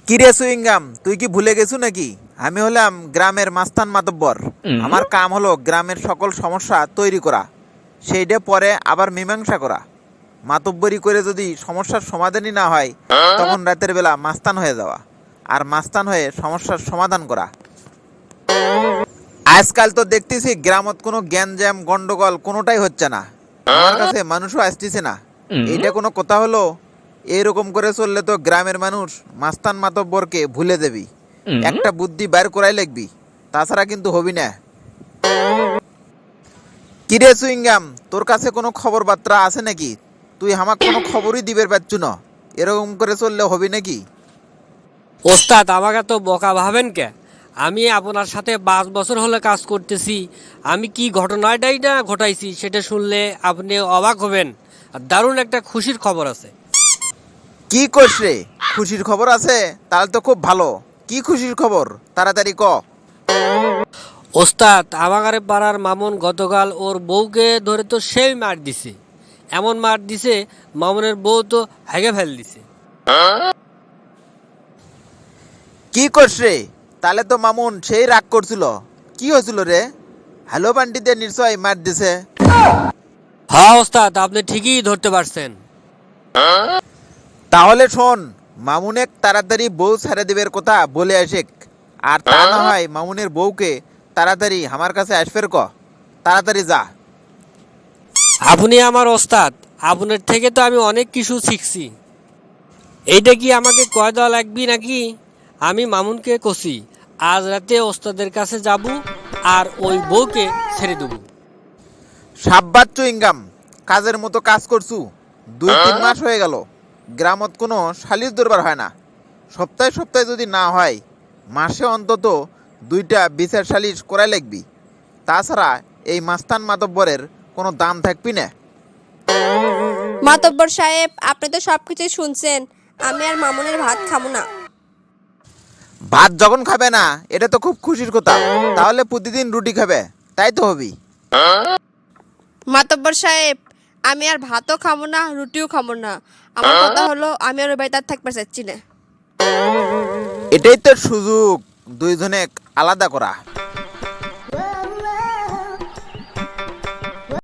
কিরে সুইংগাম, তুই কি ভুলে গেছু নাকি? আমি হলাম গ্রামের মাস্তান মাতব্বর। আমার কাম হলো গ্রামের সকল সমস্যা তৈরি করা, সেইটা পরে আবার মীমাংসা করা। মাতব্বরি করে যদি সমস্যার সমাধানই না হয়, তখন রাতের বেলা মাস্তান হয়ে যাওয়া, আর মাস্তান হয়ে সমস্যার সমাধান করা। আজকাল তো দেখতেছি গ্রামত কোনো গ্যাঞ্জাম গন্ডগোল কোনোটাই হচ্ছে না। আমার কাছে মানুষও আসতেছে না। এইটা কোনো কথা হলো? এইরকম করে চললে তো গ্রামের মানুষ মাস্তান মাতব্বরকে ভুলে দেবি। একটা বুদ্ধি বাইর করাই লাগবি, তাছাড়া কিন্তু হবি না। কিরে সুইংগাম, তোর কাছে কোনো খবর বার্তা আছে নাকি? তুই আমাকে কোনো খবরই দিবের পাচ্ছু না। এরকম করে চললে হবি নাকি? ওস্তাদ আমাকে তো বোকা ভাবেন কে? আমি আপনার সাথে 5 বছর হলে কাজ করতেছি। আমি কি ঘটনাটাই না ঘটাইছি সেটা শুনলে আপনি অবাক হবেন। আর দারুণ একটা খুশির খবর আছে। কি করছ রে? খুশির খবর আছে? তাহলে তো খুব ভালো। কি খুশির খবর, তাড়াতাড়ি ক। ওস্তাদ আমাগারে পাড়ার মামুন গতকাল ওর বউকে ধরে তো সেই মার দিছে। এমন মার দিছে মামুনের বউ তো হেগে ফেল দিছে। কি করছ রে? তাহলে তো মামুন সেই রাগ করছিল। কি হয়েছিল রে? হ্যালো বান্টিতে নিশ্চয় মার দিছে। হ্যাঁ ওস্তাদ আপনি ঠিকই ধরতে পারছেন। তাহলে শোন, মামুনের তাড়াতাড়ি বউ ছেড়ে দেবের কথা বলে আসেক। আর তা না হয় মামুনের বউকে তাড়াতাড়ি আমার কাছে আসফের ক। তাড়াতাড়ি যা। আপনি আমার ওস্তাদ, আপনার থেকে তো আমি অনেক কিছু শিখছি। এইটা কি আমাকে কয় দেওয়া লাগবি নাকি? আমি মামুনকে কষি আজ রাতে ওস্তাদের কাছে যাব আর ওই বউকে ছেড়ে দেবো। সাব্বাত চুইংগাম, কাজের মতো কাজ করছু। 2-3 মাস হয়ে গেল গ্রামত কোনো সালিশ দরবার হয় না। সপ্তাহে সপ্তাহে যদি না হয়, মাসে অন্তত 2টা বিচার সালিশ করাই লাগবি। তাছাড়া এই মাস্তান মাতব্বরের কোনো দাম থাকবি না। মাতব্বর সাহেব, আপনি তো সবকিছুই শুনছেন। আমি আর মামুনের ভাত খাবো না। ভাত যখন খাবে না, এটা তো খুব খুশির কথা। তাহলে প্রতিদিন রুটি খাবে, তাই তো হবি। মাতব্বর সাহেব, আমি আর ভাতও খাবো না, রুটিও খাবো না। আমার কথা হলো, আমি আর ওই বাড়িতে আর থাকতে চাচ্ছি না। এটাই তো সুযোগ দুইজনে আলাদা করা।